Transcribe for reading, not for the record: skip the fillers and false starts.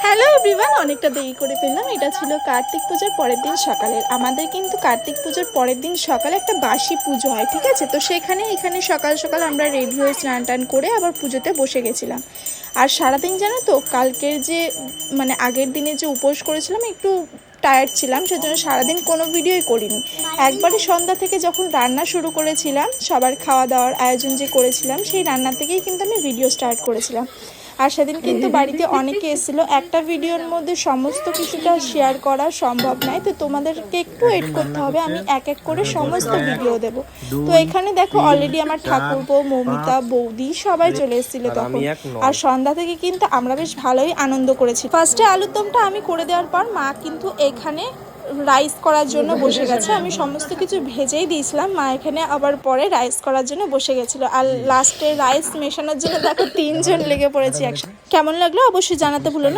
Hello everyone, অনেকটা দেরি করে ফেললাম। এটা ছিল কার্তিক পুজোর পরের দিন সকালের। আমাদের কিন্তু কার্তিক পুজোর পরের দিন সকালে একটা বাসি পুজো হয়, ঠিক আছে? তো এখানে সকাল সকাল আমরা রেডি হয়ে স্নান টান করে আবার পুজোতে বসে গেছিলাম। আর সারাদিন জানো তো, কালকের যে আগের দিনে যে উপোস করেছিলাম, একটু টায়ার্ড ছিলাম, সেজন্য সারাদিন কোনো ভিডিওই করিনি। একবারে সন্ধ্যা থেকে যখন রান্না শুরু করেছিলাম, সবার খাওয়া দাওয়ার আয়োজন যে করেছিলাম, সেই রান্না থেকেই কিন্তু আমি ভিডিও স্টার্ট করেছিলাম। আর সেদিন কিন্তু বাড়িতে অনেকে এসেছিলো। একটা ভিডিওর মধ্যে সমস্ত কিছুটা শেয়ার করা সম্ভব নয়, তো তোমাদেরকে একটু ওয়েট করতে হবে, আমি এক এক করে সমস্ত ভিডিও দেব। তো এখানে দেখো অলরেডি আমার ঠাকুরপো, মৌমিতা, বৌদি সবাই চলে এসেছিলো তখন। আর সন্ধ্যা থেকে কিন্তু আমরা বেশ ভালোই আনন্দ করেছি। ফার্স্টে আলুর দমটা আমি করে দেওয়ার পর মা কিন্তু এখানে রাইস করার জন্য বসে গেছে। আমি সমস্ত কিছু ভেজেই দিয়েছিলাম, মা এখানে আবার পরে রাইস করার জন্য বসে গেছিলো। আর লাস্টে রাইস মেশানোর জন্য দেখো 3 জন লেগে পড়েছি একসাথে। কেমন লাগলো অবশ্যই জানাতে ভুলো না।